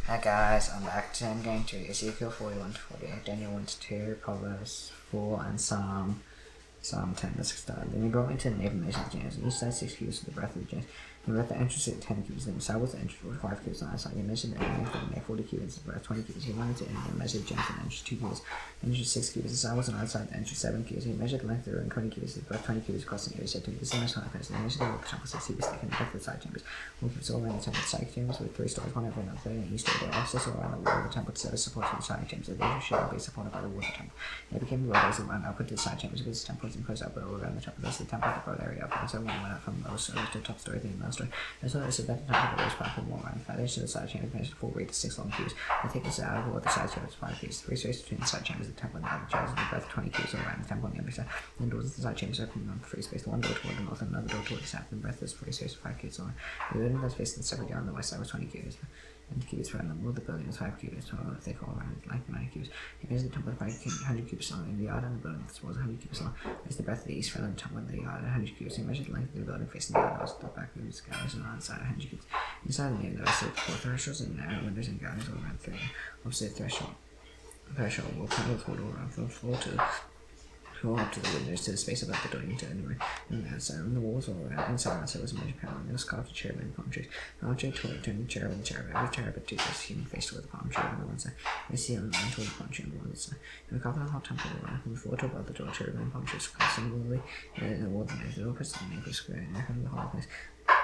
Hi guys, I'm back to going to Ezekiel 41 to 48, Daniel 1 to 2, Proverbs 4, and Psalm 10. Let's start. Then he brought me to the neighborhood of James, and each side 6 cubits of the breadth of James. He brought the entrance at 10 cubits, then the side was the entrance was 5 cubits on that side. He measured the length and made 40 cubits, the breadth 20 cubits. He wanted to enter and measured James and entrance 2 cubits, entrance 6 cubits. The side was on the outside, the entrance 7 cubits. He measured the length of the room 20 cubits, the breadth 20 cubits across the area. He said to me, this is the most high place. And he measured the wall of the temple 6 cubits, thick, and the breadth of the side chambers. All cubits all around the temple. The side chambers with 3 stories, one over another, and each door. Also around the wall of the temple to serve as support for the side chambers. The doors should be supported by the wall of the temple. It became the road as it went up into the side chambers because the temple was enclosed up all around the temple. Thus the temple had the broad area up, and so when it went up from the lowest story to the top story, the middle story. As well as the temple the raised platform all around the foundation of the side chambers measured 4 to 6 long cubes. The thickness out of all the side chambers 5 cubes. 3 spaces between the side chambers, the temple and the other chambers, and the breadth 20 cubes all around the temple on the other side. The doors of the side chambers opened on 3 spaces, one door toward the north and another door toward the south. The breadth was 3 spaces 5 cubes all around. The building that was facing the separate yard on the west side was 20 cubits. And cubits around the wall of the building was 5 cubits, so thick all around, like 90 cubits. He measured the temple at 100 cubits long, and the yard and the building was 100 cubits long. As the breadth of the east front of the temple and the yard at 100 cubits, he measured the length of the building facing the yard, also the back of the galleries and on the side 100 cubits. Inside the nave, there were 4 thresholds and narrow windows and galleries all around 3. Opposite the threshold were plenty of wood all around from the floor up to the windows to the space above the door into the room. And the outside on the walls all around inside and outside was a measured panel, and it was carved a cherubim and palm trees. The archway turned the cherub and the cherub. Every cherub had 2 faces, human face toward the palm tree on the one side, and the ceiling line toward the palm tree on the other side. And the carved the whole temple all around, from the floor to above the door, cherubim and palm trees similarly, and the wall of the nave. The door pressed the nave was square, and from the whole place.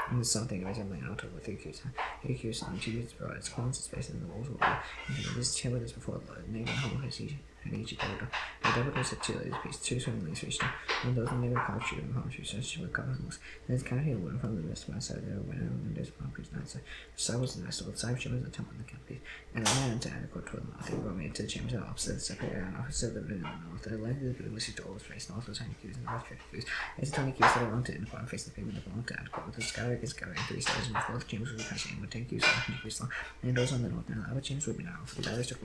And there's something resembling an altar with 3 cubits high, 3 cubits long, 2 cubits broad. Its corners and spaces in the walls were wide. And this chamber was before the Lord, nave and hollow place each double door. The double doors had 2 layers apiece, 2 swimming lanes for each door. And those were made of carved tree and palm trees, so she would cover the walls. And its canopy of wood in front of the rest of outside there were windows and palm trees on the outside. The side was the vestibule, the side chamber was the temple and the canopy. And the man entered the court toward the north. They brought me into the chambers opposite the separate area and opposite the building on the north. The length of the building was 6 doors faced north was 100 cubits and the breadth 50 cubits. As the 20 cubits that belonged to it in the bottom faced the pavement that belonged to it, with the skylight against skylight and 3 stairs, and the fourth chambers would be passing in with 10 cubits and 100 cubits long. And those on the north and the other chambers would be narrow, for the others took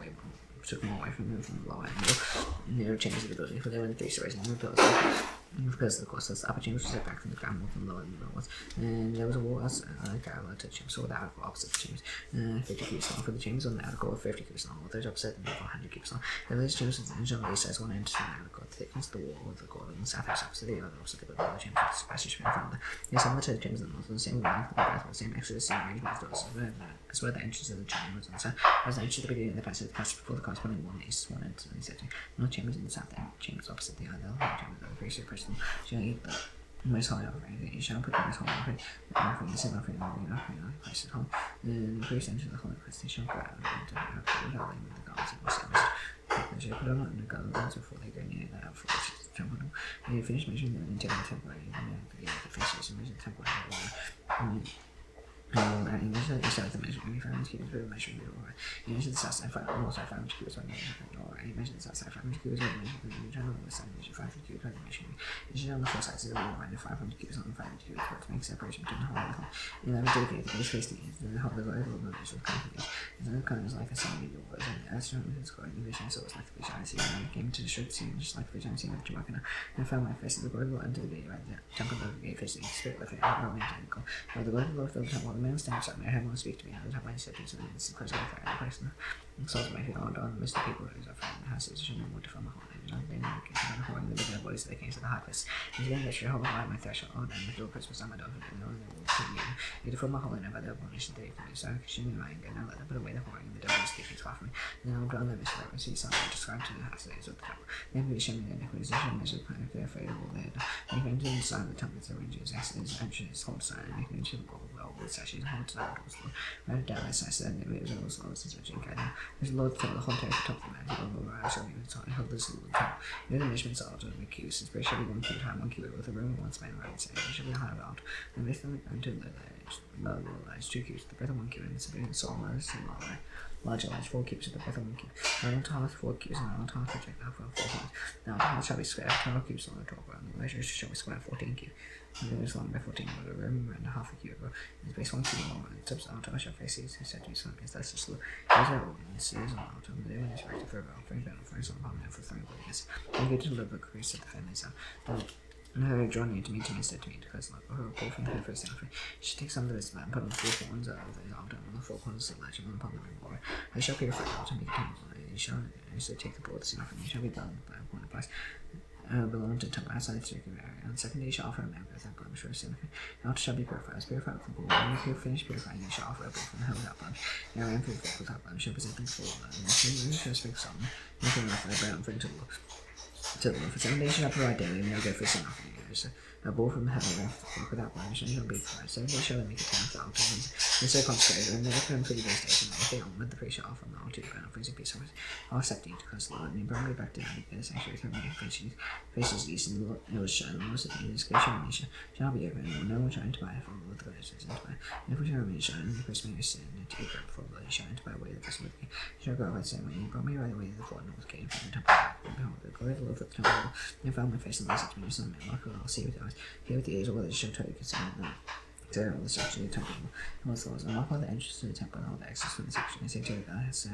them away from the lower and nearer chambers of the building, for they were in 3 stories and the pillars. Because of the course, the upper chambers were set back from the ground more than the lower and the middle ones. And there was a wall outside parallel to the chambers, so the outer wall opposite the chambers, 50 cubits long. For the chambers on the outer court were 50 cubits long, while those opposite the middle 100 cubits long. The village chambers was the engine on the east side, one entrance from the outer court. The thickness of the wall of the court on the south east opposite the other opposite the building. The chambers with the passage in front of the. They are similar to the chambers on the north, and the same length of the breadth, the same exodus, the same arrangement of doors, as well the entrance of the chambers on the south. As the entrance at the beginning of the passage before the corresponding one east, one entrance and setting. No chambers in the south end, chambers opposite the other chamber that were very personal. The most holy offering, you shall put the most holy offering, the offering, the same offering, the offering, place at home. The priest enters the holy place, they shall go out and have the lamb with the gods of the service. They shall put on the gods before they go near that for which is the temple. And you finish measuring the interior temple, and the faces and measure the temple. And you measure the east side of the measure, and you find the cubits with a measuring wheel. You measure the south side, north side, 500 cubits, and you measure the south side, 500 cubits, and you turn on the west side, measure 500 cubits, and measure. You measure on the four sides of the wheel, around 500 cubits, and 500 cubits, to make separation between the whole and the whole. You have dedicated the base face to the east, and the whole, the lower measure of confidence. And the kind is like a centimeter was, and the astronaut is going to vision, so it's like the vision I see, and I came to the short scene, just like the vision I see with Chewbacca. And I found my face in the glory into the gate right there. Temple of the gate facing the spirit left hand, not identical. Now the glory of the Lord filled the temple, the man stands up, my head won't speak to me, I don't have my acceptance, and it's close to the person. The souls of my feet all dawn, the midst of people who are from the houses, should no more defile my whole name. And they never came to the whore, and the big bodies of the kings of the high place. And again, that your whole life, my threshold, and the door press was on my dog, and no one will see you. You defile my holy name by the abomination that you can do, so I can show me my anger, and I let them put away the whoring, and the devil is keeping far from me. And I will draw them as well, and see something described to the house that is of the temple. Then we show me the iniquities, and show me as a plan, if they are afraid of all their. And you can enter inside the temple, the ranges, accidents, entries, hold sign, and you can enter the wall, with sashes, hold sign, doors, Lord. Right down, as I said, and it was almost low, since I think I know. There's a Lord from the whole time at the top of the mountain, over I shall be inside, hold this little top. The measurements are to make cubits, it's shall be 1 cubit high, 1 cubit with a room, 1 span around, say, it shall be a high round. And based on the ground to the edge, 2 cubits, the breadth of 1 cubit, and it's a bit of soul, larger large 4 cubits at the breadth of 1 cubit. Now on top 4 cubits, and on top project now 4 cubits. Now on top shall be square, 12 cubes on the top, and the measure shall be square 14 cubits. And then it's long by 14 with a room and a half a cubit. It's based 1 cubit long, and the tips on top shall face east, and set to something, that's just low. Here's our ordinance, it is on autumn, the day when it's right to for about 3 battle, for example, and for 3 weeks. And you get to live a crease at the family sound. No, draw near to me, instead to me, because like her pull from the head for a sanctuary. She takes some of this man, put on the four horns out of the altar, on the four corners of the ledge, and upon the ring over. I shall purify the altar, make it temple. You shall take the bull of the sin offering, you shall be bound by a point of place. Belong to the temple outside the circular area. On the second day, you shall offer a member without blemish or sin offering. The altar shall be purified, as purified with the bull. When you finish purifying, you shall offer a bull from the hell without blemish. And a ram for the bull without blemish, shall present them before the Lord. And the king shall speak solemnly, making an offer, a brown offering to the Lord. To the Lord, for 7 days shall provide daily, and no good for sin offering. A bull from the heaven without blemish, and shall be provided. 7 days shall they make a town for altar, and so consecrated, and never come 3 days days, and if they onward, the priest shall offer on the altar, burn offerings and peace offerings. I'll accept thee to cause the Lord, and he brought me back to the sanctuary, through my faces east, and it was shut, and most of the gates shall be open, and no one shall enter by it, for the Lord the God is into by. And if we shall remain shut, and the priest may sin, and take it before the Lord, he shall enter by the way of the person with me. He shall go by the same way, and he brought me by the way of the four north gate, from the temple, and behold, the glory of the Lord filled the temple, and found my face, and I said to me, son of man, look, I'll see with your eyes, hear with the ears, whether it shall tell you concerning them. There all the section of the temple, and what's the laws, and walk all the entrance to the temple, and all the access to the section, and say to God, has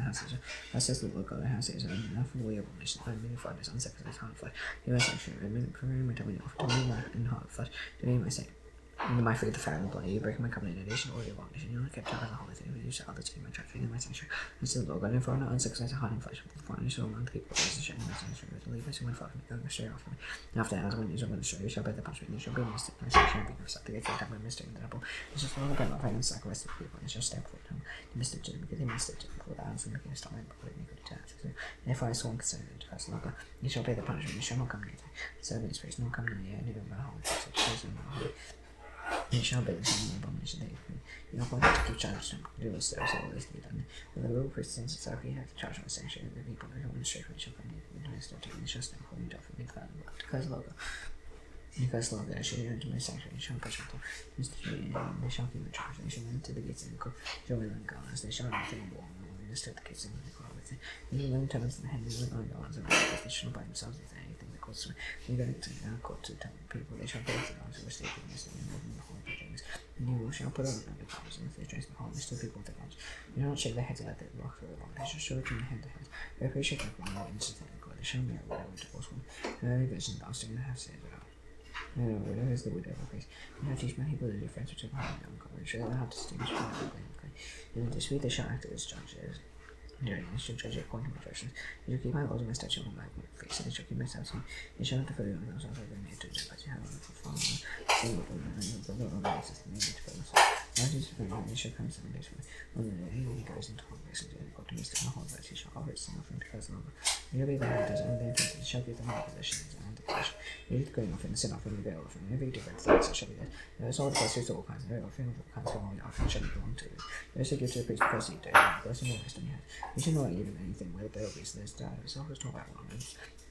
says the Lord God, the house is, and enough for the way of all nations, and many fathers, unsecondary heart of flesh, you are sanctuary, and for me, tell me, offer to me in heart of flesh, to me, my saint. And my faith, the fire and the blood, you break my covenant in nation or your abomination. You only kept out of the holy thing, and you shall others take my traffic in my sanctuary. And so the Lord God, and for not uncircumcised heart and flesh, with the foreign, you shall among the people of the shedding my sanctuary, to leave my sin far from me, going astray off from me. And after that, when you shall go astray, you shall bear the punishment, you shall be a mystic, my sanctuary, and be forsaken, the gates of the temple, and mystic in the temple. You shall follow the burnt offering and sacrifice to the people, and you shall stand before the temple. The mystic to them, because they mystic to before the hands, and making a star and before iniquity tax. And if I sworn concerning to cast the Lord God, you shall pay the punishment, you shall not come near me. Serve his praise, not come near me, and even my holy, so praise him, my holy. You shall be the same abomination that you know, to keep charge to do this, there is all this to be done. But the rule of Christians itself, he had to charge my sanctuary, and the people who come straight from shall come near the minister to me, just according to me, because logo. Because Lord, I shall enter my sanctuary, shall push my door, and they shall keep my charge, they shall enter the gates and go, shall win on God, as they shall enter the wall, and they start the gates and go with it. And the 11 talents in the hand, they will on God, and they shall not bind themselves with anything that goes to me. They go into the court to tell people, they shall go to the house who are stated in this thing, and live in the whole of the dreams. And you shall put on the clouds, and if they dress the whole, they still people with the clouds. You shall not shake their heads like they walk through the long, they shall show it from the head to head. They appreciate their one into the God, they shall be a widow and divorce one. Very virgin bastard, and have said it out. No, widow is the widow of a priest. You know, teach my people the difference between hard and uncovered. Show them how to distinguish between ugly and clean. In the dispute, they shall act as judges. During this, shall judge according to my judgments. You shall keep my laws and my statutes on my face, and they shall keep my statutes. You shall not defer them themselves over me to judge, but you have a follow them. Say what the Lord and the basis of the name to follow. Now, Jesus, for me, shall come 7 days from me. On the day he goes into the place and go to Mr. and the whole place, he shall offer his son offering to Christ the Lord. You shall be the hunters, and the entrance shall give them all possessions and the possession. You shall go off in the sin offering, the veil offering, every different thing shall be there. There is all the places of all kinds, and every offering of all kinds of all the offering shall belong to you. You shall give to the priest because he did, and blessing the wisdom you have. You shall not give him anything where the veil is, there's died. His offers to about one.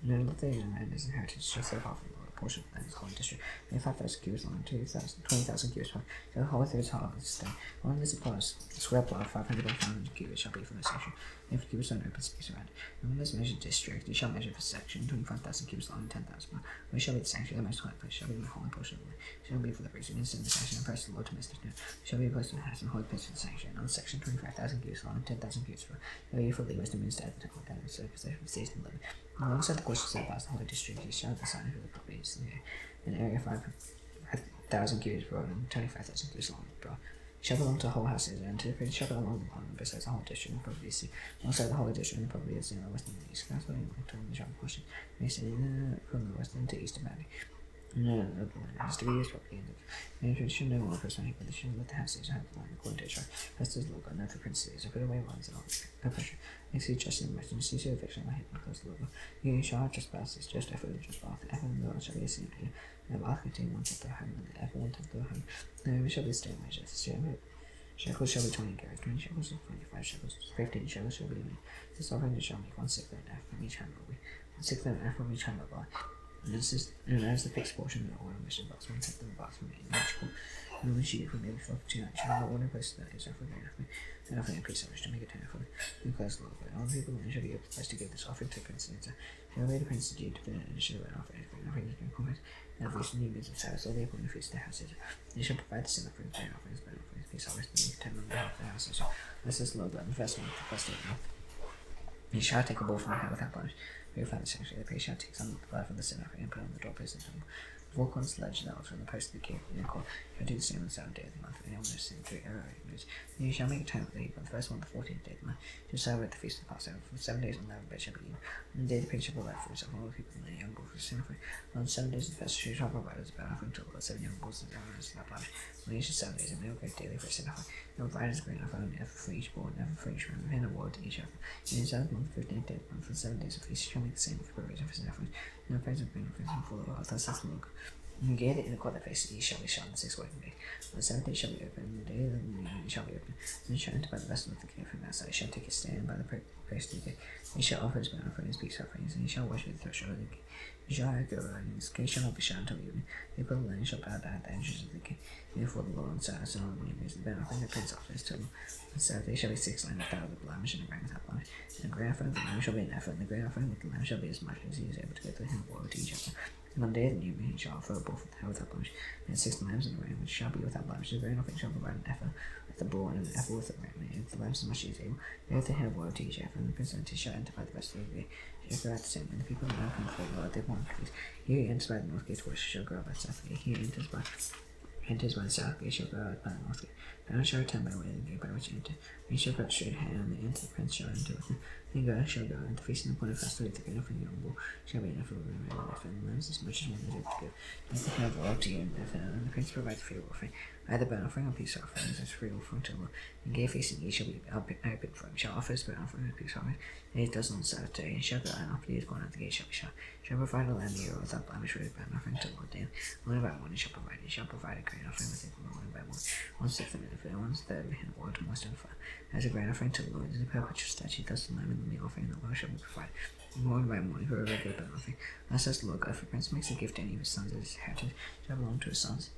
No, the thing is, man, his inheritance shall set off from the Lord, a portion of the land's holy district. 5,000 cubits long, 20,000 cubits wide. The whole of his heart is stone. One of this applause, the square plot of 500 by 500 cubits shall be for the section. 50 cubits on open space around. And when this measured district, it shall measure for section, 25,000 cubits long and 10,000 wide. Where shall be the sanctuary, the most holy place, shall be the holy portion of the way. Shall be for the priest who can send the sanctuary and praise the Lord to minister to. Shall be a place in the house and holy place for the sanctuary. And on the section, 25,000 cubits long and 10,000 cubits wide. Shall be for the wisdom minister at the temple, down in the possession of season 11. Alongside the course of the holy district, he shall decide who the property is in an area 5,000 cubits broad and 25,000 cubits long broad. Shall belong to the whole house and to the priest shall belong to the parliament besides the whole district and property is alongside the holy district and the property is in the west and the east. That's what I want to shall be portion. They say from the west and to east of Valley. No, has to be used properly in the should know more personally, but they should let the house have the land according to its right. First is logo, not for princes, I put away ones and all no pressure. Next is just in the western, see so affection my head and close the logo. You shall have just passes, just effort, just bath, effort and the shall be a scene here. And the bath contain 1/10 of the home, and the effort 1/10 of the home. No, we shall be staying measures. Shekels shall be 20 carats, 20 shekels, 25 shekels, 15 shekels shall be made. This offering shall make 1/6 of an ephah from each hand will be 1/6 of an ephah from each hand will be. And as the fixed portion of the oil mission box, 1/10 of the box from each quart. And when she from maybe 2 inches, and the order place that is offering an offering a piece of which to make a 10 offering. And close the logo. All the people shall be able to give this offering to the prince. Shall obey the prince to do to the initiative and offering you can comment. And of these new means of service, all the appointed feasts of the houses. They shall provide the sin offerings, burnt offerings, peace offerings, and make 10 on behalf of the houses. This is the logo and the first one, the first statement. You shall take a bull from the head without blemish. Purify the sanctuary. The priest shall take some of the blood from the sin offering and put it on the doorpost of the temple. 4 corners ledge that was from the post of the king in the court. Shall do the same on the 7th day of the month, and anyone who sing 3 arrows. You shall make a time of the heap on the first one, the 14th day of the month, to celebrate the feast of the Passover. For 7 days unleavened bread shall be eaten. On the day the pig shall provide for himself, and all the people in the young bull for sin offering. On 7 days of the festival she shall provide as a burnt offering to the Lord 7 young bulls and arrows without blemish. On each of 7 days, and they will go daily for a sin offering. They will provide as a grain offering, never for each bull, never for each man, within a ward to each other. In the 7th month, 15th day of the month, for 7 days of feast, she shall make the same for provision for sin offering. No praise of grain offerings and full of oil, thus says the Lord. And gate in the court that faces east shall be shut on the 6th working day. On the 7th day shall be open, and the day of the new moon shall be open. And shall enter by the vessel of the king from outside. He shall take his stand by the priest of the gate. He shall offer his burnt offering and his peace offerings, and he shall worship the threshold of the gate. He shall go around, and his gate shall not be shut until evening. The people of the land shall bow down at the entrance of the gate. Before the Lord on Saturday, and on the evenings, the burnt offering and the peace offerings to him. On Saturday shall be 6 lambs without the blemish, and a ram without blemish. And the grain offering of the lamb shall be an effort, and the grain offering with the lamb shall be as much as he is able to get within the water to each other. And on the day of the new moon he shall offer a bull without blemish, and 6 lambs and a ram, which shall be without blemish. The grain offering shall provide an effort with the bull and an effort with the ram, and the lambs as much as he is able. They have the hand of water to each effort, and the prince shall enter by the rest of the gate. He shall go out the same, and the people of the land come before the Lord, they want peace. Here he enters by the north gate, where she shall go out by the south gate. Here enters by the south gate, shall go out by the north gate. Now shall return by the way of the gate by which he entered. He shall put straight hand on the end, the prince shall enter with him. Then God shall go into feasting upon a festival with the grain offering young bull. Shall be enough for the ram and the lambs as much as one is able to give. Then the hand of oil to you, and the prince provides a free offering. Either burnt offering or peace offering as free offering to the Lord. And gate facing east shall be open for him. Shall offer his burnt offering and peace offering. And he does on the Saturday, and shall go, and after he has gone out the gate shall be shut. Shall provide a lamb a year without blemish with a burnt offering to the Lord daily. Morning by morning shall provide. He shall provide a grain offering with it morning by morning. 1/6 of it, 1/3 of the hand of oil to moisten the fire. As a grain offering to the Lord is a perpetual statute, thus the lamb and the meal offering and the oil shall be provided. Morning by morning for a regular burnt offering. Thus says the Lord God, if a prince makes a gift to any of his sons as his heritage, shall belong to his sons.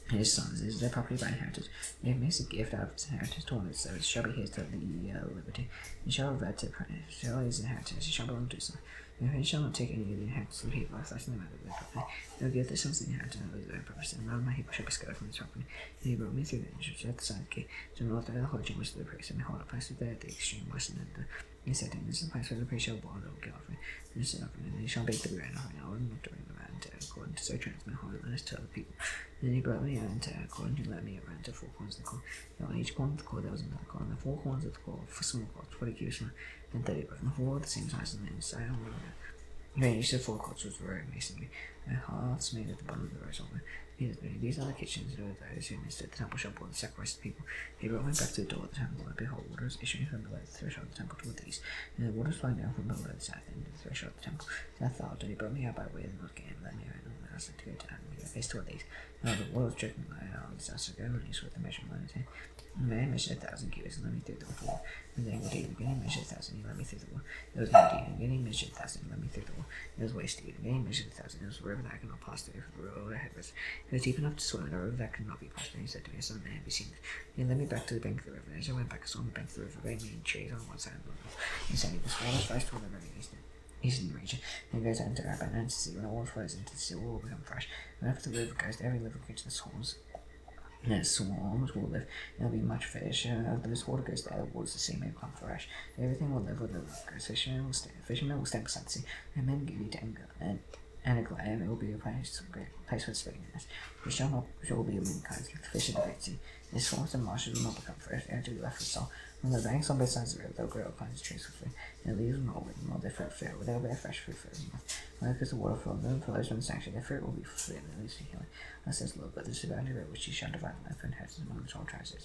His sons is their property by inheritance. If he makes a gift out of his inheritance to one of his servants, shall be his to the liberty. He shall revert to shall his inheritance, he shall belong to his son. And he shall not take any of the inheritance of the people, if that's the matter of their property. They will give their sons the inheritance of their own purpose, and none of my people shall be scattered from his property. And he brought me through the entrance at the side gate, to the north of the whole chamber of the priest, and behold, a place there at the extreme western end. He said to him, this is the place where the priest shall boil the guilt offering, and the sin offering, and he shall bake the grain offering, and not to bring the man to according to so transmit holy letters to other people. And then he brought me out into according to let me around to 4 corners of the court. And on each corner of the court there was another court, and the 4 corners of the court for small courts, 40 cubits long, and 30 broad, and the 4 were the same size on the inside and on the other. And each of the 4 courts was very masonry, and hearths made at the bottom of the rows on these are the kitchens of those who ministered the temple shall boil the sacrifice of the people. He brought me back to the door of the temple, and behold, water was issuing from below the threshold of the temple toward the east, and the water was flowing down from below the south end of the threshold of the temple. So I thought, and he brought me out by way of the north gate, and let me around on the house to go down, and go face toward the east. And the water was dripping by on the south, so go and east with the measuring line in his hand. And then he measured 1,000 cubits, and let me through the wall. And then again he measured 1,000, and let me through the wall. It was no deep, and again he measured 1,000, and let me through the wall. It was waist deep, and again he measured 1,000, and it was a river that I could not pass through, for the road ahead was. It was deep enough to swim, and a river that could not be passed through. He said to me, son of man, have you seen it? And he led me back to the bank of the river, and as I went back, I saw on the bank of the river very many trees on one side and the other. He said, this water flows toward the very eastern region, and it goes out into the Rabban and to sea. When the water flows into the sea, it will become fresh. Whenever the river goes, every living creature that swarms will live. There'll be much fish. If this water goes there, the waters of the sea may become fresh. Everything will live where the river goes. Fishermen will stand beside the sea, and men give you to anger, and a glad, and it will be a place for spring nest. There shall be many kinds of fish in the great sea. The swamps and marshes will not become fresh, they are to be left with salt. On the banks on both sides of the river, they'll grow all kinds of trees for fruit, and the leaves will not wither, nor their fruit fail, but they'll bear fresh fruit for every month. When because the water flows from the sanctuary, their fruit will be for fruit, and their leaves for healing. Thus says the Lord, but this is the boundary river which you shall divide the land for inheritance among the 12 tribes.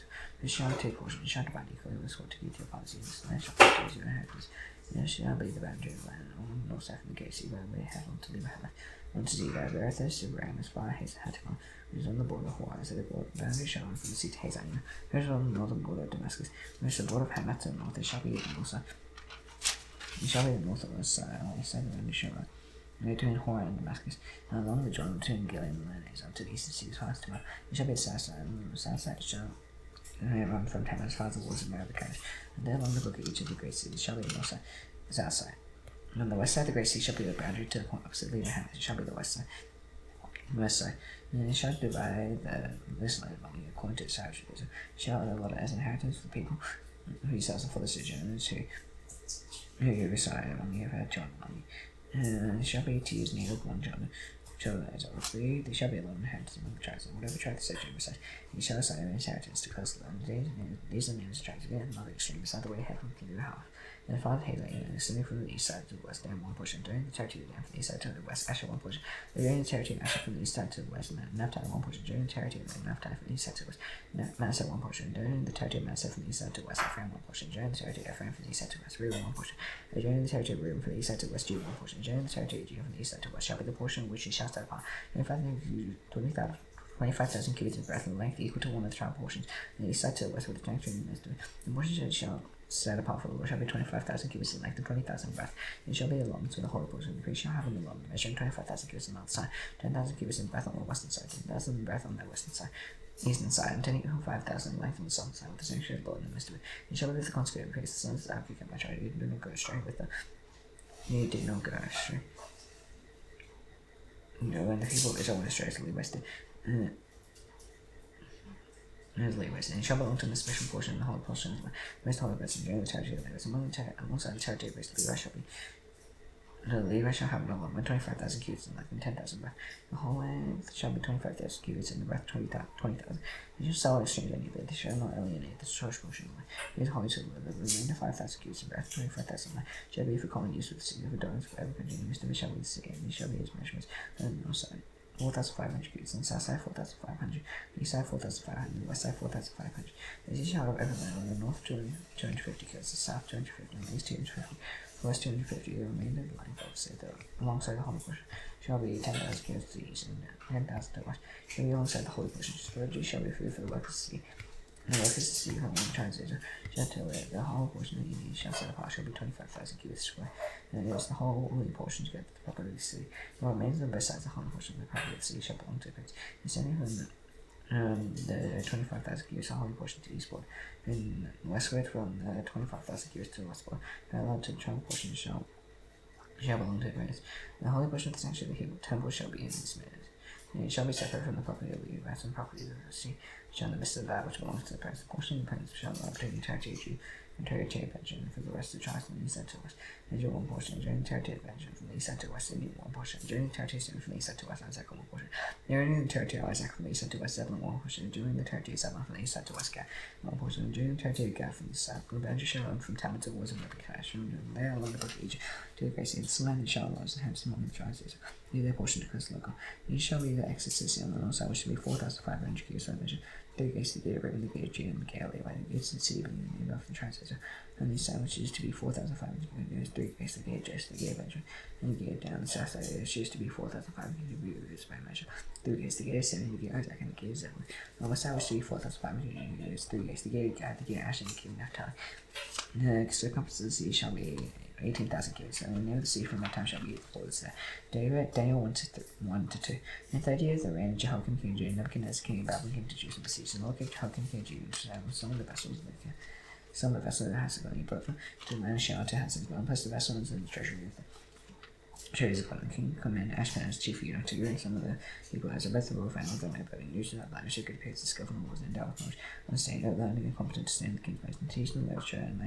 This shall take portion, you shall divide equally with sword to give to your fathers, and the land shall be yours, your inheritance. And this shall be the boundary of the land, and on the north side from the gate, sea where they have unto the Mahalath. Unto the Earth is Abraham as far as Hatikon, which is on the border of Hawaii, so the boundary shall run from the sea to Hazanah, which is on the northern border of Damascus, which is the border of Hamath to the north, it shall be the north side. It shall be the north of the side, on the side of the boundary shall run. Between Hawaii and Damascus, and along the Jordan between Gilead and Lebanese, unto the eastern sea as far as tomorrow. It shall be the south side, and the south side shall run from Tamar as far as the waters of Meribah coast, and there along the brook of each of the great cities shall be the north side, the south side. And on the west side, the great sea shall be the boundary to the point opposite the Hamath. It shall be the west side. West side. And it shall divide this land among you according to its heritage. It shall allot it as inheritance for the people who sells it for the sojourners who reside among you have had children among you. And it shall be to use neither one children. children as over 3, they shall be alone in hands among the tribes, and whatever tribe the sojourn besides, he shall assign their inheritance to close the land. These are the names of tribes again, another extreme beside the way ahead from the house. And the father Haley, and ascending from the east side to the west, Dan one portion, during the territory of Dan from the east side to the west, Asher one portion, during the territory of Asher from the east side to the west, Naphtali one portion, during the territory of Naphtali from the east side to the west, Manasseh one portion, during the territory of Manasseh from the east side to the west, Ephraim one portion, during the territory of Ephraim from the east side to the west, Reuben one portion, during the territory of Reuben from the east side to the west, Judah one portion, during the territory of Judah from the east side to the west, shall be the portion which he shall set upon, 25,000 cubits in breadth and length, equal to one of the tribe portions, and the east side to the west with the territory in the midst of it. The portion shall set apart for the Lord shall be 25,000 cubits in length and 20,000 in breadth. It shall be along to the holy portion. The priest shall have in the long measuring 25,000 cubits on the north side, 10,000 cubits in breadth on the western side, 10,000 in breadth on the western side, eastern side, and 25,000 in length on the southern side, with the sanctuary of the Lord in the midst of it. It shall be with the consecrated priest, the sons of Zabdi, my child. You do not go astray with them. You did not go astray. When the people of Israel went astray, so Levites did. And it shall belong to the special portion of the holy portion of the most holy place, and during the territory of the Levites, alongside the territory of the Levites shall be. The Levites shall have an allotment 25,000 cubits in length and 10,000 breadth. The whole length shall be 25,000 cubits in the breadth 20,000. They shall sell or exchange any of it. They shall not alienate the church portion of it. It is holy to the remainder 5,000 cubits in breadth, 25,000 length. Shall be for common use with the city of adornments for every country. The midst of it shall be the city, and these shall be his measurements. On the north side, 4,500 cubits, on the south side 4,500, the east side 4,500, the west side 4,500. This is shall have every land on the north 250 cubits, the south 250, and the east 250. West 250, the remainder of the line alongside the holy portion shall be 10,000 cubits to the east and 10,000 to the west. Shall be alongside the holy portion. Strategy shall be food for the workers of the city. And the workers of the city from the translator shall tell it the whole portion of the east shall set apart shall be 25,000 cubits square. And it is the whole holy portion to get the property of the city. The remains on both sides of the holy portion of the property of the city shall belong to the prince. Descending from the 25,000 cubits, the holy portion to the eastward, and westward from the 25,000 cubits to the westward, parallel to the trunk portion shall belong to the prince. The holy portion of the sanctuary of the temple shall be in this minute. And it shall be separate from the property of the Levites and property of the sea, which are in the midst of that which belongs to the prince. The portion of the prince shall belong between the territory of Judah and territory of Benjamin for the rest of the tribes from the east side to west. Israel one portion, during the territory of Benjamin from the east side to west, Simeon one portion, during the territory of Simeon from the east side to west, Isaac one portion, during the territory of Isaac from the east side to west, Zebulun one portion, during the territory of Zebulun from the east side to west, Gad one portion, during the territory of Gad from the south, Reuben shall own from Tamar to the wars of Nebuchadnezzar, and there along the brook of Egypt, to the great sea, the land that shall arise and hence among the tribes of Israel. Leave their portion to Christ local. These shall be the exits on the north side, which shall be 4,500 cubits by measure. The gates of the gate of Reuben, the gate of Judah, and the gate of Levi, the gates of the city being named after the tribes of Israel. And these side, which is to be 4,500 cubits, 3 gates, the gate of Jesse, the gate of Benjamin, and the gate down the south side, which is to be 4,500 cubits by measure. 3 gates, the gate of Simeon, the gate of Isaac, and the gate of Zebulun. On the west side, which is to be 4,500 cubits, 3 gates, the gate of Gad, the gate of Asher, and the gate of Naphtali. The circumference of the sea shall be 18,000 cubits, and the name of the sea from that time shall be before this day. Daniel 1 to 2. In the 3rd year of the reign of Jehoiakim king of Judah, Nebuchadnezzar king of Babylon came to Jerusalem to siege, and the Lord gave Jehoiakim king of Judah some of the vessels of the house of God, and he brought them to the man of Shiloh to Hanson's and placed the vessels in the treasury of the treasuries of the king commanded Ashpenaz chief eunuch to bring some of the people as a breath of the royal family of the land, but in use of that land, she could appear to discover the laws and endowed with knowledge, understanding of the land, and competent to stand the king's place, and teach them the literature and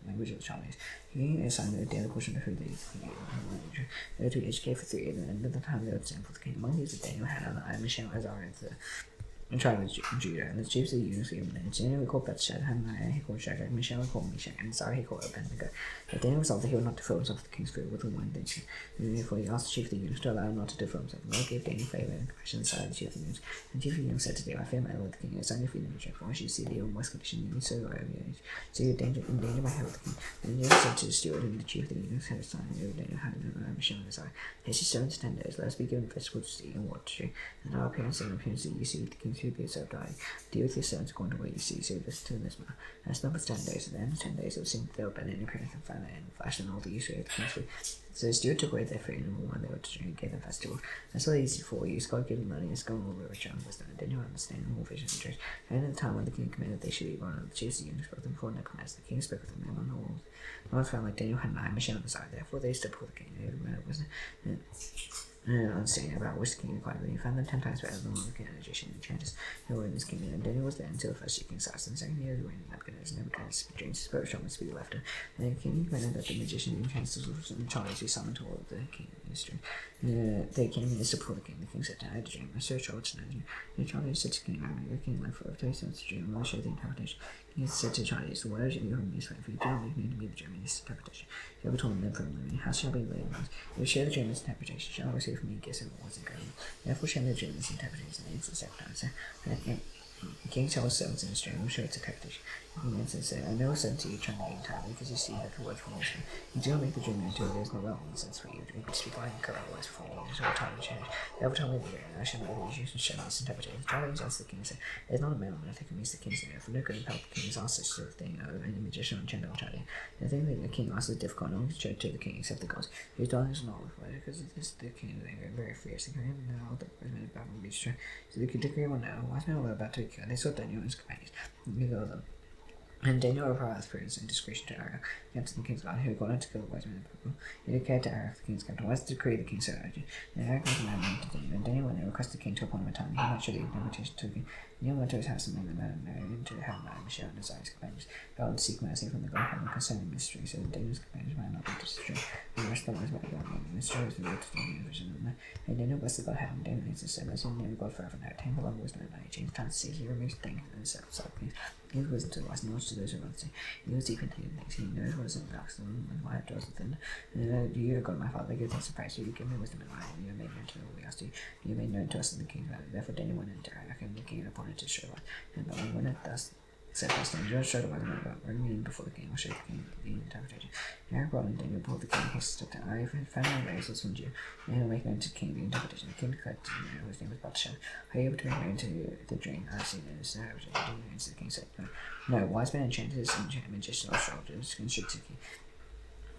language of the Chinese. He assigned a daily portion of food that he gave. They were to be educated for 3 years, and at the time they were to stand for the king. Among these, Daniel had on the Mishael, Azariah, the tribe of Judah, and the chiefs of the eunuchs gave them names. Daniel called Bethsheba, Hananiah he called Shadrach, Mishael called Meshach, and Azariah he called Abednego. But Daniel resolved that he would not defile himself with the king's food with the wine danger. Therefore he asked the chief of the eunuchs to allow him not to defile himself. The Lord gave Daniel favor and compassion inside of the chief of the eunuchs. And the chief of the eunuchs said to Daniel, I fear my lord the king, as I know feeling reject, for I should see the old west condition, you so over your age. So you're in danger my head with the king. Then Daniel said to the steward and the chief of the eunuchs had a sign over Daniel had Mishael and Azariah. Haste your 7 to 10 days, let us be given vegetables to eat and water to drink, and our appearance and appearance that you see the king's food be served I. Deal with your servants according to what you see, so listen to this matter. And it's number 10 days, at the end of 10 days it would seem that there would be an appearance and famine and flash and all the use of the king's food. So the steward took away their food and the wine they were to drink and gave them festival. And so these 4 years, God gave them learning and skill and all the richer and wisdom, and Daniel understand all vision and dreams. And in the time when the king commanded they should eat one of the chiefs of the eunuchs brought them before Nebuchadnezzar, the king spoke with them on the walls. No one found like Daniel, Hananiah, Mishael, and Azariah. Therefore they stood before the king, and they had wisdom and understanding about which the king inquired, but he found them 10 times better than all the king and magician and enchanters who were in his kingdom. And Daniel was there until the first year of King Cyrus, and the 2nd year of the reign of Nebuchadnezzar dreams spirit shall be left. And the king commanded that the magician and enchanters and charlatans be summoned to all of the king mystery. The king is to pull the king. The king said to I had a dream. I searched all tonight. The Charlie said to king, I'm your king, like for 30 cents a dream. I will show the interpretation. He said to Charlie, so what are you doing this way? For you do not make me to be the dream in this interpretation. You ever told him that from living. How shall be laid ones? If you share the dream in this interpretation, shall I receive from me, guess it wasn't going. Therefore share the dream in this interpretation. And it's the second time. So, the king tells servants in his dream, I'm sure it's a interpretation. The king answers, I know a certain you trying to get entirely because you see that the word from this. You do not make the dream into it, there is no relevance sense for you. You could speak like correct words for you, there's no time to change. Therefore tell me the dream, I shall know that you should show this interpretation. Charlie answers the king and said, there's not a man I think it means the king's name. For no good help, the king is asked such sort of thing, and the magician and Chandler Charlie. The thing that the king asks is difficult, no one can show it to the king except the gods. His darling is not with it because the king is angry, very fierce. The king now the wise men about to be destroyed. So the decree will know, wise men were about to be killed. They saw Daniel and his companions. You go them. And Daniel replied with prudence and discretion to Arioch, captain the king's guard, who had gone out to kill the wise men of the people. He declared to Arioch, the king's captain, what's the decree the king so urgent? And Arioch was commanded to Daniel, and Daniel went and requested the king to appoint him a time. He might show the invitation to the king. Daniel went to his house and made the man married into the house of Michelle and Desir's companions. God would seek mercy from the God heaven concerning mystery, so that Daniel's companions might not be destroyed. The rest of the wise men of God made the mystery was revealed to Daniel in vision of the man. And Daniel blessed the God heaven, Daniel answered, so mercy in the name of God forever and ever. Ten long wisdom and knowledge. James time to see, he removes things and the side of things. He gives wisdom to the wise, knowledge to those who run to see. He knows deep into hidden things. He knows what is in the dark, and why it dwells within. You, God, my Father, give thanks and praise to you. Give me wisdom and light, and you have made known to me what we asked you. You have made known to us in the king's valley. Therefore, Daniel went into Arioch, and the king had appointed to show us. And when it thus said this thing, Judge showed the wise men about bring me in before the king. I'll show the king the interpretation. Arioch brought in Daniel before the king. He said, I have found my ways from you. And he will make known to the king the interpretation. The king declared to Daniel his name was about to show. Are you able to make known to the dream? I have seen it. So the king said, no, wise men, enchanters, and magicians, or astrologers can shoot the king.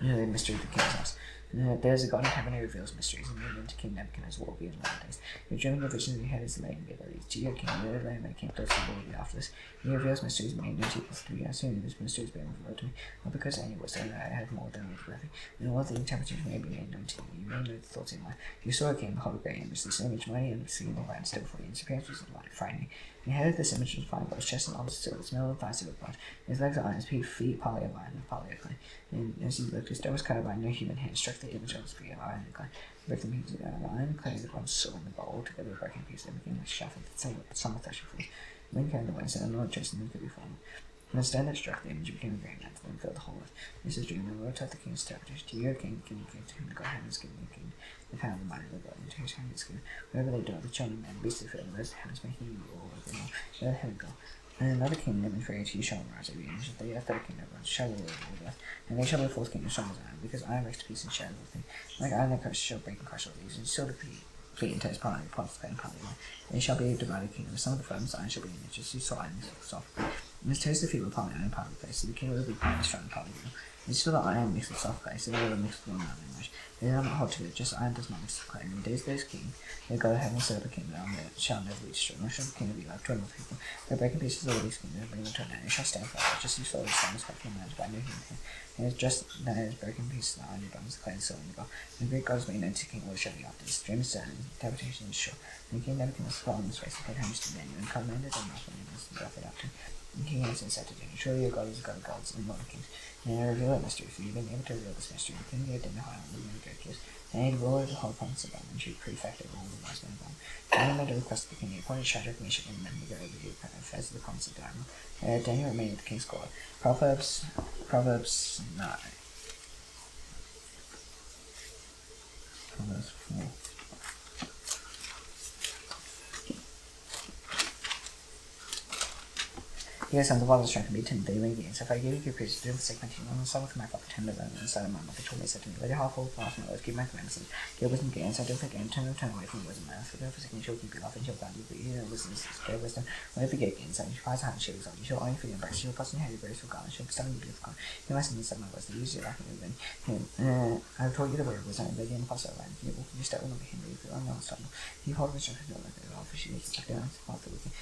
The mystery of the king's house. There is a God in heaven who reveals mysteries, and made into King Nebuchadnezzar's will be in latter days. Your dream of visions he had is laid and abilities. To your king, the land that came close to the after this. He reveals mysteries made known to you through you. Soon this mystery is being revealed to me. Not because any was saying that I had more than with breath. And all the interpretations may be made known to you. You may know the thoughts in mind. You saw a king, the whole great image, this image mighty and seeing the land still before you. His appearance was light, frightening. The head of this image was fine, but his chest and arms still, the smell of fire still blood. His legs are iron, his feet partly of iron and partly of clay. And as he looked, his door was cut by no human hand, struck the image on his feet of iron and clay. Broke the pieces of iron and clay, the bronze, silver, and the gold, together with broken pieces, they became like shaft of some of threshing floors. Then carried the way, said, I'm not just and could be formed. And the stone that struck the image became a great mantle and filled the whole earth. This is dream, and the Lord taught the king's interpretation. To your king, to whom the God heaven is given the king. The power of the might of the God, into whose hand is given. Wherever they dwell, the children and beasts of the field, and those heavens making you rule over them all. Let heaven go. And another kingdom and for you shall arise over you, and the third kingdom shall rule over the earth. And they shall be the fourth kingdom strong as iron, because iron breaks to pieces and shatters everything. Like iron that crushes shall break and crush all these, and still defeat into his party, part of the party. They shall be a divided kingdom. Some of the firms iron shall be in it, just you saw iron soft. And his toes defeat will partly iron, partly clay, so the king will be partly strong and partly real. And still the iron mixed with soft clay, so they will mix with one another in much. They are not hot to it, just iron does not mix with clay. In the days of those king, they go to heaven and set up a kingdom that shall never be destroyed, nor shall the kingdom be like to another people. They break in pieces all these kingdoms and bring them to an end. It shall stand forever, just as you saw the sun is cut from man's by no human hand. And it is just that it is broken pieces of iron and bronze, the clay and silver and the gold. And the great God is made known to the king what shall be after this. Dream is certain, interpretation is sure. And the king Nebuchadnezzar fell on his face and paid homage to Daniel, and commanded them not when he was offered up to him. And King answered and said to Daniel, surely your God is the God of gods and Lord of kings. And I reveal that mystery, for you have been able to reveal this mystery. The king gave Daniel high honor and many great gifts. And he ruled over the whole province of Babylon, and chief prefect over all the wise men of Babylon. Daniel made a request of the king. He appointed Shadrach, Meshach, and Abednego over the affairs of the province of Babylon. Daniel remained at the king's court. Proverbs 9. Proverbs 4. Here sons of fathers strength and be timid, they ring against. If I give you praise, do the sick continue. On the summit of my father, tender than the son of my mother, told me, said to me, let your heart fall fast from the Lord, keep my commandments, give wisdom gain, so don't forget, turn away from wisdom, man. For don't forsake me, she'll keep you laughing, she'll guide you, but you know wisdom is great wisdom. When you forget gain, so you rise hand, she'll exalt you, she'll honor for your embrace, she'll pass in your head, your grace will guard, she'll bestow you beautiful God. You must understand my wisdom, use your laughing within him. I have taught you the way of wisdom, but you in the pass of land, you walk in your step will not be hindered, if you are not stumble. You hold the strength of your life, for she makes it like down, path of the wicked.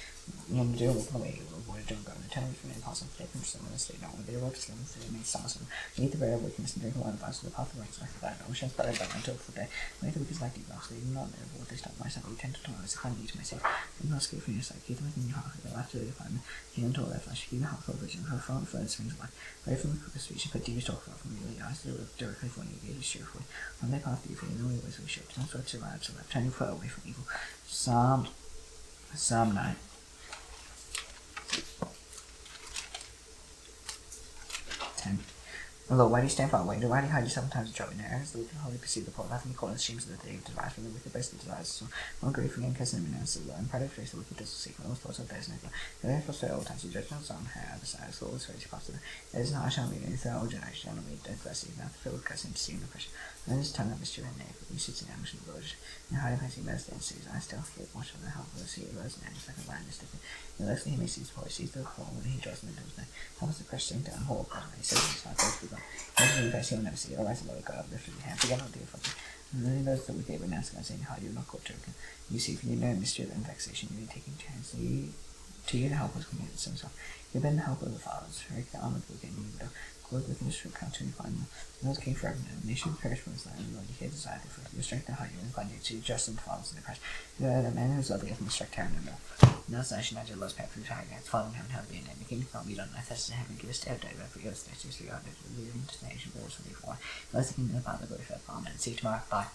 You do walk in the way, you will avoid a jungle, and turn away from the impossible to take from someone and stay down. When they wrote to them, they made songs of them. Eat the bread of wickedness and drink the wine of violence, the path of righteousness like that. Oceans better than until for day. When the wicked is like evil, so they do not know what they stop myself. You tend to tolerate, so find me to myself. Do not escape from your sight. Keep them within your heart, they'll after the defilement. Heal until their flesh. Keep the heart full of vision. Her phone for the springs of life. Pray from the crooked speech, and put deep talk from you. The eyes directly for you, gaze cheerfully. On their path, you feel no ways we show. Do not sweat to right, so left. Turn your foot away from evil. Psalm 9. 10. Although, why do you stand far away? Why do you hide yourself sometimes in trouble in errors? The wicked hardly perceive the poor, laughing the corner streams of the day devise from the wicked best of desires. So, one grief again, cursing and renounce the law, and pride of face the wicked does seek, all thoughts of days and ever. The very first all times, the judgments on her other side, so always very possible. It is not I shall meet any third generation, and meet death, blessing, mouth filled with cursing, deceiving oppression. And this tongue of mischief and neighbor, you sit in ambush and gorge. In hiding place, he mercy and sees, I still keep watch of the help of the sea, rose and like a lion is sticking. In the left, he may see his voice, sees the hole when he draws him into his neck. Helps the crush sink down, whole, he says his heart goes through God. He will never see. Otherwise, the Lord God lifted your hand. Forget not the affliction. And then those that wicked renounce God, saying, how you will not quote joking. You see, for you know mystery and vexation, you are taking chance. To you the help was committed to himself. You have been the help of the fathers. Break the arm of the wicked, and you widow. Glory with him shall come to you find them. The Lord came forever, and the nation perish from his land. And the Lord, you hear desire for your strength and heart, you incline you to just and fathers in the Christ. You are the man who is lovely of struck terror no more. Now, so I should imagine lost pet food, high guys, falling heaven, hell be in name. The kingdom can't be done. I thirst to heaven, give us to every day, but for your statues, we are the destination, bears from before. Bless the kingdom of the Father, glory for the Amen. See you tomorrow. Bye.